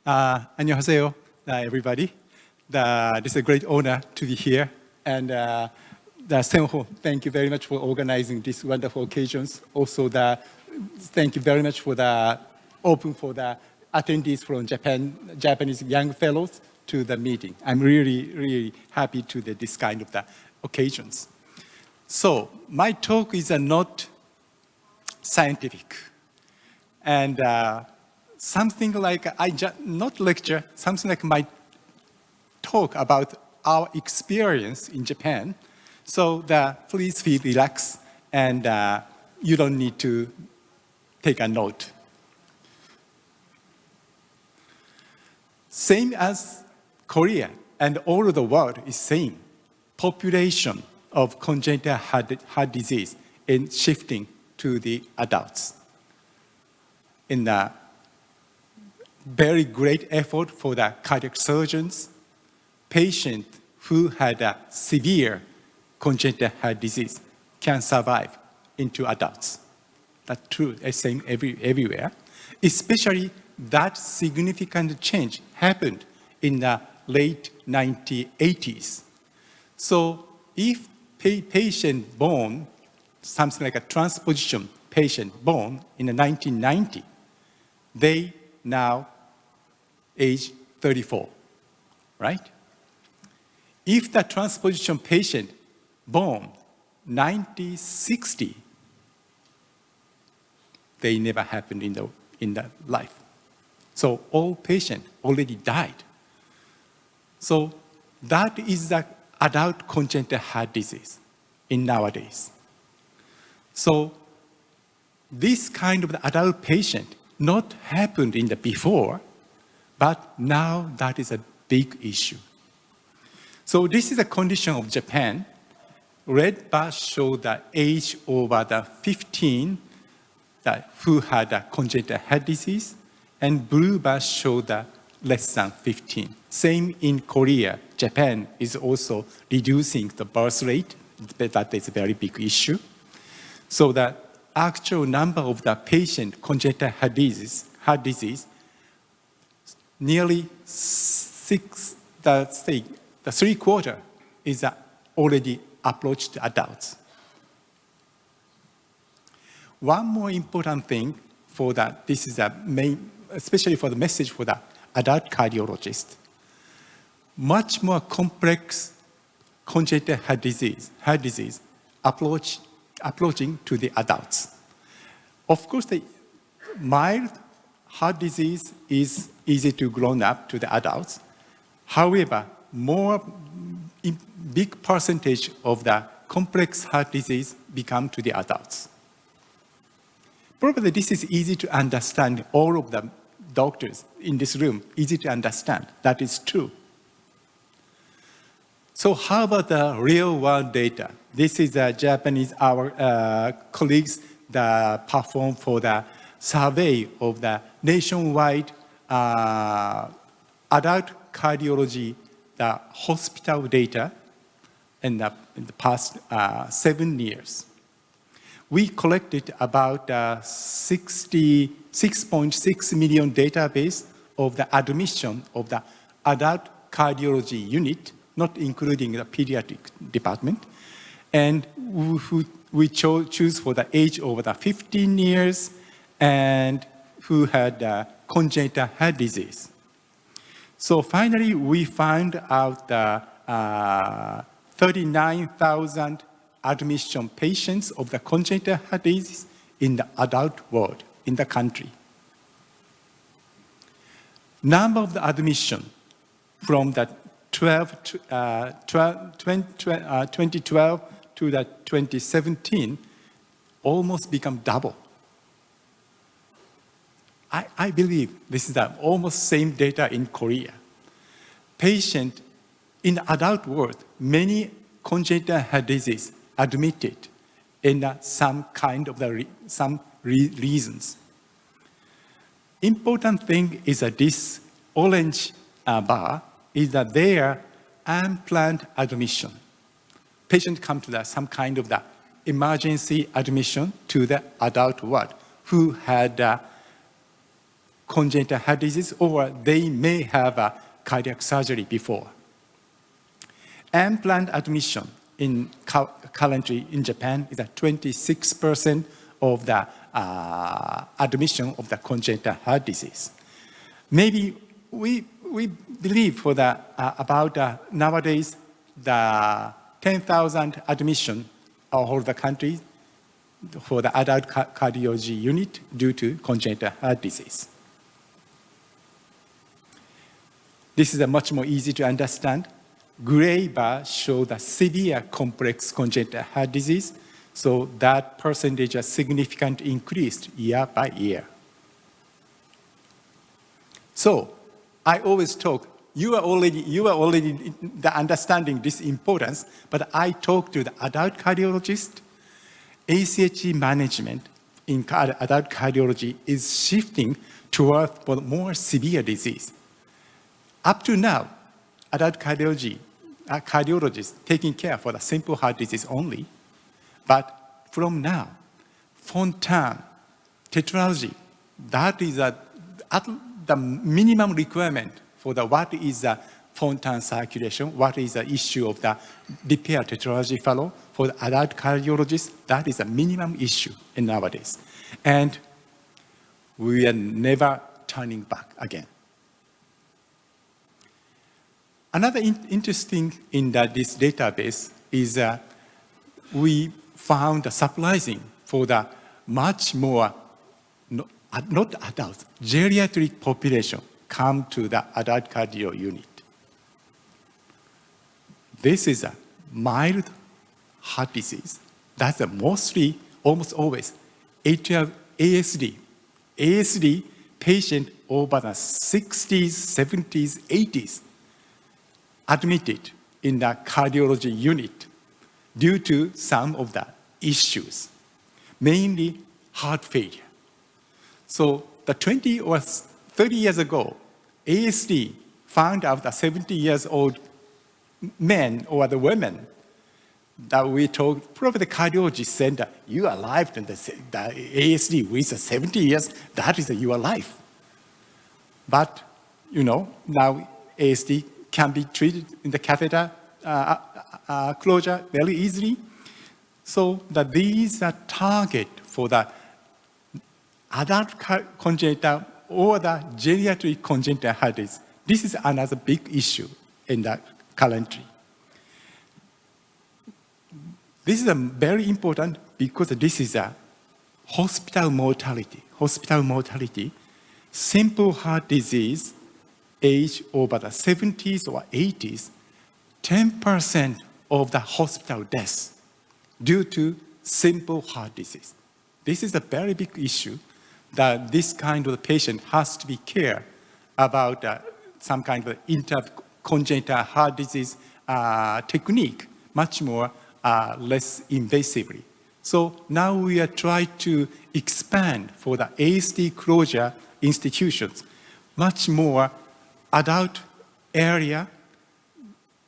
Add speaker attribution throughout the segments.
Speaker 1: 안녕하세요, everybody. This is a great honor to be here. And Senho, thank you very much for organizing these wonderful occasions. Also, thank you very much for the open for the attendees from Japan, Japanese young fellows to the meeting. I'm really, really happy to this kind of the occasions. So my talk is not scientific. And something like, not lecture, something like my talk about our experience in Japan. So please feel relaxed and you don't need to take a note. Same as Korea and all of the world is same. Population of congenital heart disease is shifting to the adults. In the very great effort for the cardiac surgeons, patients who had a severe congenital heart disease can survive into adults. That's true, it's same everywhere. Especially that significant change happened in the late 1980s. So if patient born, something like a transposition patient born in the 1990, they now age 34, right? If the transposition patient born 1960, they never happened in the life. So all patients already died. So that is the adult congenital heart disease in nowadays. So this kind of the adult patient not happened in the before, but now that is a big issue. So this is a condition of Japan. Red bars show the age over the 15 who had a congenital heart disease, and blue bars show the less than 15. Same in Korea. Japan is also reducing the birth rate. That is a very big issue. So the actual number of the patient congenital heart disease nearly the three-quarter is already approached adults. One more important thing for that, this is a main, especially for the message for the adult cardiologist. Much more complex congenital heart disease approaching to the adults. Of course, the mild heart disease is easy to grown up to the adults. However, big percentage of the complex heart disease become to the adults. Probably this is easy to understand. All of the doctors in this room, easy to understand. That is true. So how about the real world data? This is Japanese, our colleagues that perform for the survey of the nationwide adult cardiology, the hospital data in the past 7 years. We collected about 6.6 million database of the admission of the adult cardiology unit, not including the pediatric department. And we choose for the age over the 15 years and who had congenital heart disease. So finally, we found out 39,000 admission patients of the congenital heart disease in the adult world, in the country. Number of the admission from the 2012 to the 2017 almost become double. I believe this is the almost same data in Korea. Patient in the adult world, many congenital heart disease admitted in some kind of some reasons. Important thing is that this orange bar is that their unplanned admission. Patient come to some kind of the emergency admission to the adult ward who had congenital heart disease, or they may have a cardiac surgery before. Unplanned admission currently in Japan is at 26% of the admission of the congenital heart disease. Maybe we believe for the about nowadays the 10,000 admission all the country for the adult cardiology unit due to congenital heart disease. This is a much more easy to understand. Gray bar show the severe complex congenital heart disease, so that percentage has significantly increased year by year. So I always talk, you are already understanding this importance, but I talk to the adult cardiologist. ACHD management in adult cardiology is shifting toward more severe disease. Up to now, adult cardiologists taking care for the simple heart disease only, but from now, Fontan, tetralogy, that is at the minimum requirement for the what is the Fontan circulation, what is the issue of the repair tetralogy fellow for the adult cardiologist, that is a minimum issue in nowadays. And we are never turning back again. Another interesting in this database is we found surprising for the much more, not adults, geriatric population come to the adult cardio unit. This is a mild heart disease. That's mostly, almost always, atrial ASD. ASD patient over the 60s, 70s, 80s admitted in the cardiology unit due to some of the issues, mainly heart failure. So the 20 or 30 years ago, ASD found out that 70 years old men or the women that we told, probably the cardiologist said that you are alive, and the ASD with 70 years, that is your life. But, now ASD can be treated in the catheter closure very easily. So that these are target for the adult congenital or the geriatric congenital heart disease. This is another big issue in the currently. This is very important because this is a hospital mortality. Hospital mortality, simple heart disease, age over the 70s or 80s, 10% of the hospital deaths due to simple heart disease. This is a very big issue that this kind of patient has to be cared about some kind of intercongenital heart disease technique, much more less invasively. So now we are trying to expand for the ASD closure institutions, much more adult area,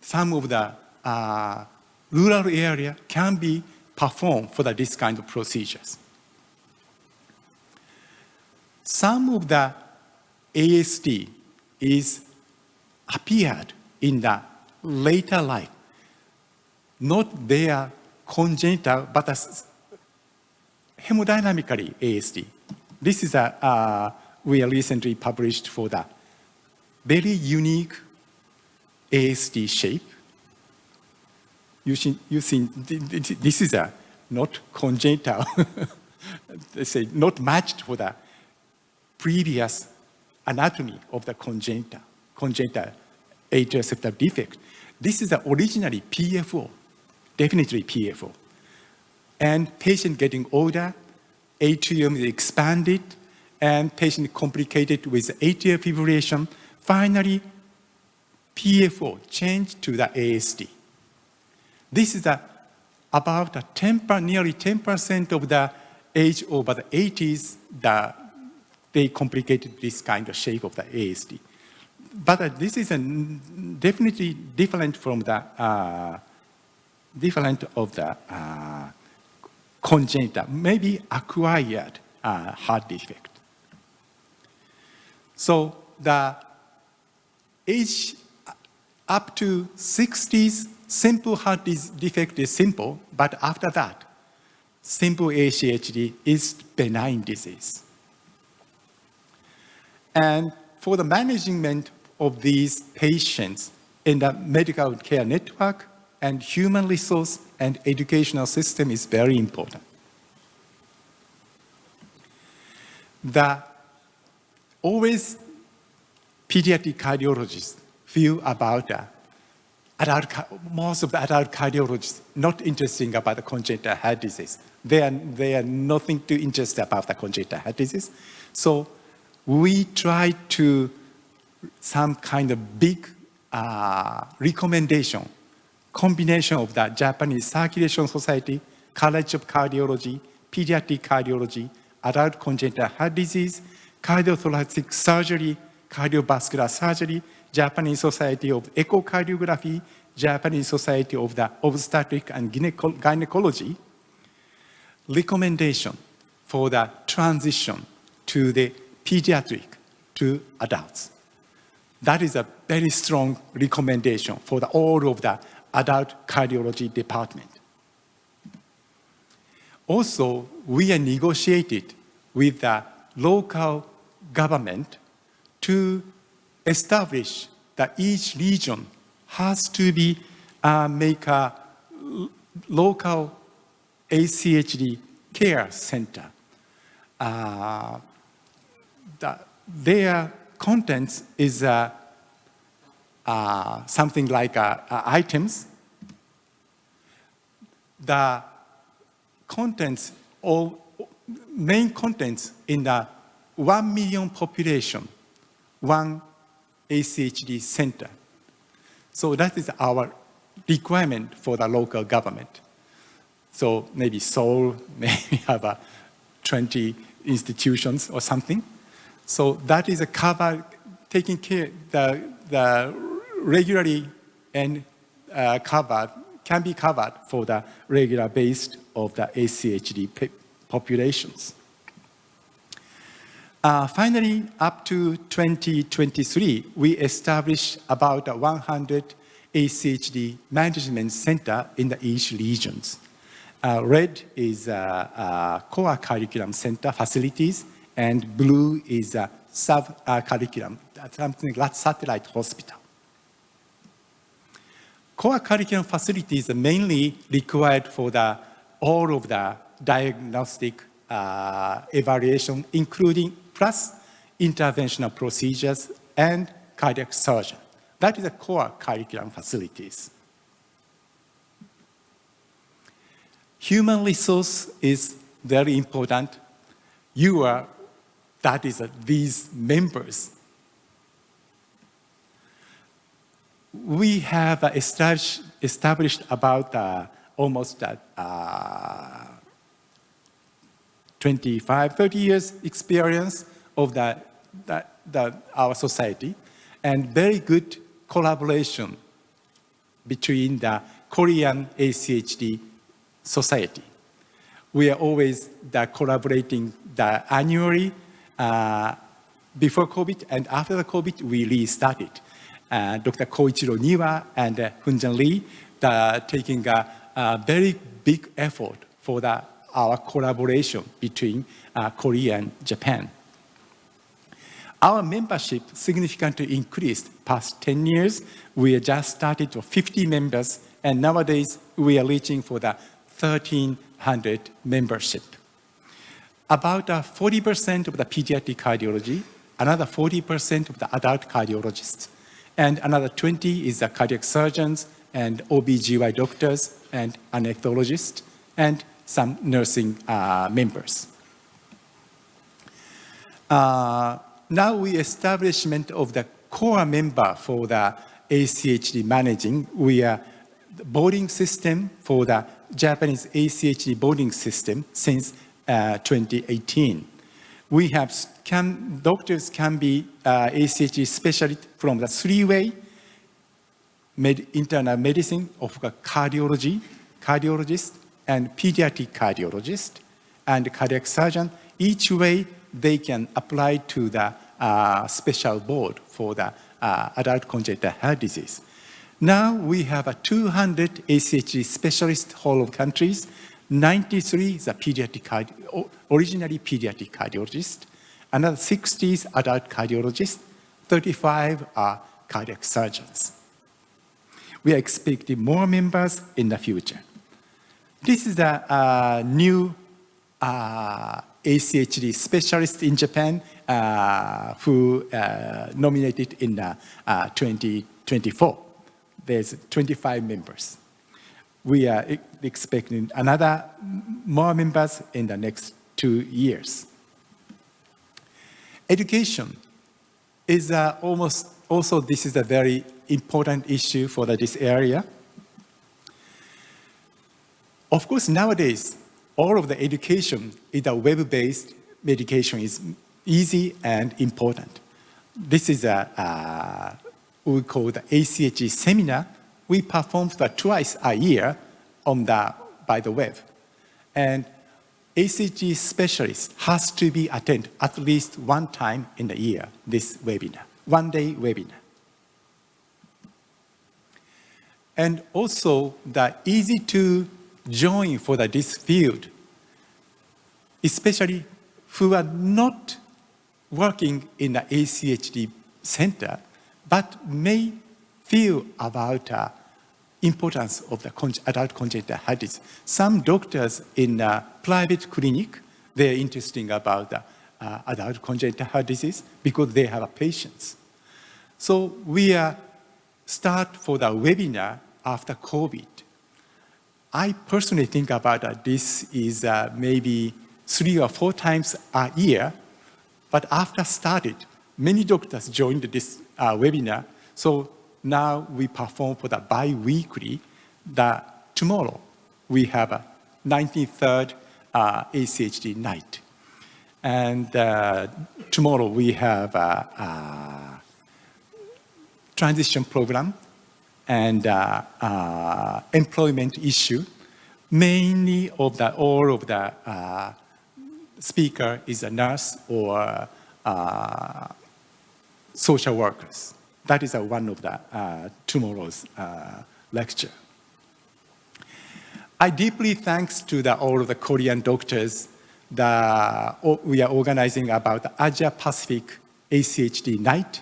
Speaker 1: some of the rural area can be performed for this kind of procedures. Some of the ASD is appeared in the later life, not their congenital, but hemodynamically ASD. This is we are recently published for the very unique ASD shape. You see, this is not congenital, they say not matched for the previous anatomy of the congenital atrial septal defect. This is originally PFO, definitely PFO. And patient getting older, atrium is expanded, and patient complicated with atrial fibrillation. Finally, PFO changed to the ASD. This is about nearly 10% of the age over the 80s that they complicated this kind of shape of the ASD. But this is definitely different from the congenital, maybe acquired heart defect. So the age up to 60s, simple heart defect is simple, but after that, simple ACHD is benign disease. And for the management of these patients in the medical care network and human resource and educational system is very important. Always pediatric cardiologists feel about most of the adult cardiologists not interested about the congenital heart disease. They are nothing too interested about the congenital heart disease. So we try to some kind of big recommendation, combination of the Japanese Circulation Society, College of Cardiology, Pediatric Cardiology, Adult Congenital Heart Disease, Cardiothoracic Surgery, Cardiovascular Surgery, Japanese Society of Echocardiography, Japanese Society of the Obstetric and Gynecology, recommendation for the transition to the pediatric to adults. That is a very strong recommendation for all of the adult cardiology department. Also, we are negotiated with the local government to establish that each region has to be make a local ACHD care center. Their contents is something like items. The contents, or main contents in the 1 million population, one ACHD center. So that is our requirement for the local government. So maybe Seoul maybe have 20 institutions or something. So that is a cover, taking care, the regularly and covered, can be covered for the regular base of the ACHD populations. Finally, up to 2023, we established about 100 ACHD management center in the each regions. Red is core curriculum center facilities, and blue is sub-curriculum, something like satellite hospital. Core curriculum facilities are mainly required for all of the diagnostic evaluation, including plus interventional procedures and cardiac surgeon. That is the core curriculum facilities. Human resource is very important. That is these members. We have established about almost 25, 30 years experience of our society, and very good collaboration between the Korean ACHD Society. We are always collaborating annually before COVID, and after the COVID, we restarted. Dr. Koichiro Niwa and Hunjan Lee taking a very big effort for our collaboration between Korea and Japan. Our membership significantly increased past 10 years. We just started with 50 members, and nowadays we are reaching for the 1,300 membership. About 40% of the pediatric cardiology, another 40% of the adult cardiologists, and another 20 is the cardiac surgeons and OB/GY doctors and anesthesiologists and some nursing members. Now we establishment of the core member for the ACHD managing. We are the boarding system for the Japanese ACHD boarding system since 2018. We have doctors can be ACHD specialist from the three-way internal medicine of cardiologist and pediatric cardiologist and cardiac surgeon. Each way they can apply to the special board for the adult congenital heart disease. Now we have 200 ACHD specialists whole of countries, 93 is originally pediatric cardiologists, another 60 is adult cardiologists, 35 are cardiac surgeons. We are expecting more members in the future. This is a new ACHD specialist in Japan who nominated in 2024. There's 25 members. We are expecting another more members in the next 2 years. Education is also this is a very important issue for this area. Of course, nowadays, all of the education is a web-based medication is easy and important. This is we call the ACHD seminar. We perform twice a year by the web. And ACHD specialist has to be attend at least one time in the year, this webinar, one-day webinar. And also, the easy to join for this field, especially who are not working in the ACHD center, but may feel about importance of the adult congenital heart disease. Some doctors in a private clinic, they're interested about the adult congenital heart disease because they have patients. So we start for the webinar after COVID. I personally think about this is maybe 3 or 4 times a year, but after started, many doctors joined this webinar. So now we perform for the bi-weekly. Tomorrow we have a 93rd ACHD night. And tomorrow we have a transition program and employment issue. Mainly all of the speaker is a nurse or social workers. That is one of the tomorrow's lecture. I deeply thanks to all of the Korean doctors that we are organizing about the Asia Pacific ACHD night.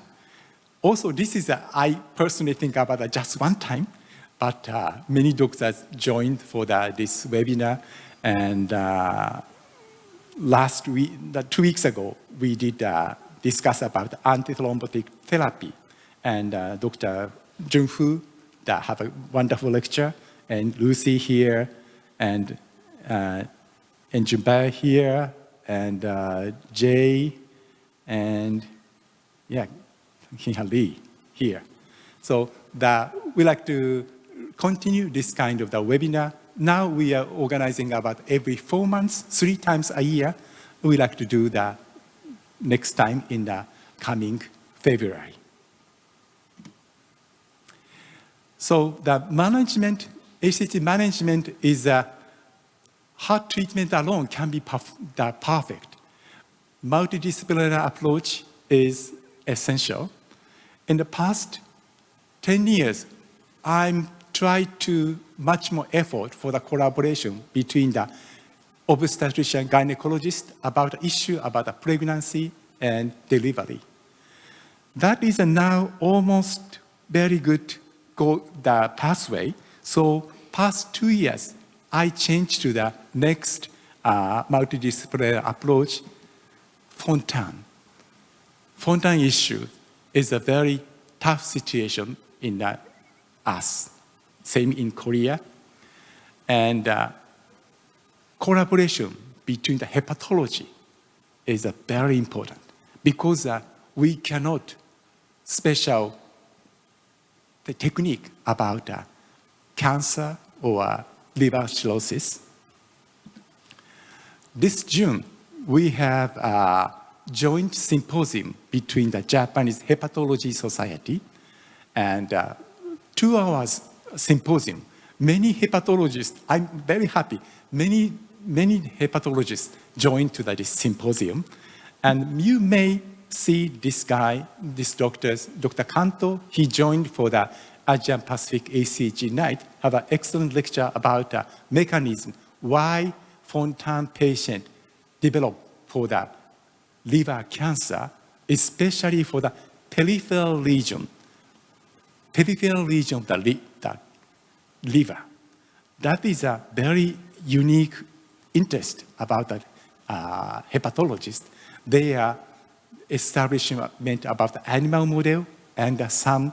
Speaker 1: Also, this is I personally think about just one time, but many doctors joined for this webinar. And last week, 2 weeks ago, we did discuss about antithrombotic therapy. And Dr. Junfu that have a wonderful lecture, and Lucy here, and Junbai here, and Jay, and yeah, Lee here. So we like to continue this kind of the webinar. Now we are organizing about every 4 months, 3 times a year. We like to do the next time in the coming February. So the management, ACHD management is heart treatment alone can be perfect. Multidisciplinary approach is essential. In the past 10 years, I'm tried to much more effort for the collaboration between the obstetrician gynecologist about the issue about the pregnancy and delivery. That is now almost very good the pathway. So past 2 years, I changed to the next multidisciplinary approach, Fontan. Fontan issue is a very tough situation in us, same in Korea. And collaboration between the hepatology is very important because we cannot special the technique about cancer or liver cirrhosis. This June, we have a joint symposium between the Japanese Hepatology Society and 2 hours symposium. Many hepatologists, I'm very happy, many hepatologists joined to this symposium. And you may see this guy, this Dr. Kanto. He joined for the Asian Pacific ACHD night, have an excellent lecture about the mechanism, why Fontan patient develop for the liver cancer, especially for the peripheral region of the liver. That is a very unique interest about the hepatologist. They are establishment about the animal model and some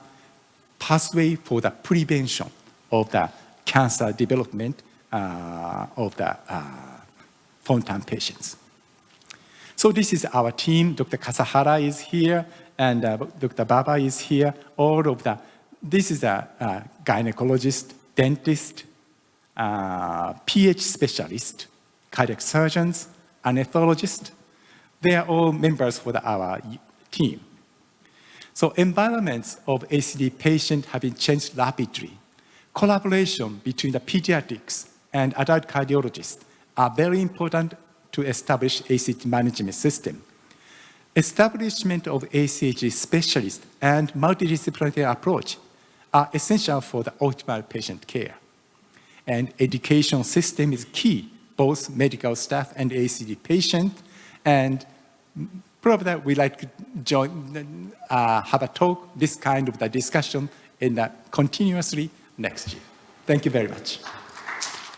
Speaker 1: pathway for the prevention of the cancer development of the Fontan patients. So this is our team. Dr. Kasahara is here, and Dr. Baba is here. This is a gynecologist, dentist, PH specialist, cardiac surgeons, anesthetologist. They are all members for our team. So environments of ACD patients have been changed rapidly. Collaboration between the pediatrics and adult cardiologists are very important to establish ACD management system. Establishment of ACHD specialists and multidisciplinary approach are essential for the optimal patient care. And education system is key, both medical staff and ACD patient. And probably we like to join, have a talk, this kind of the discussion in continuously next year. Thank you very much.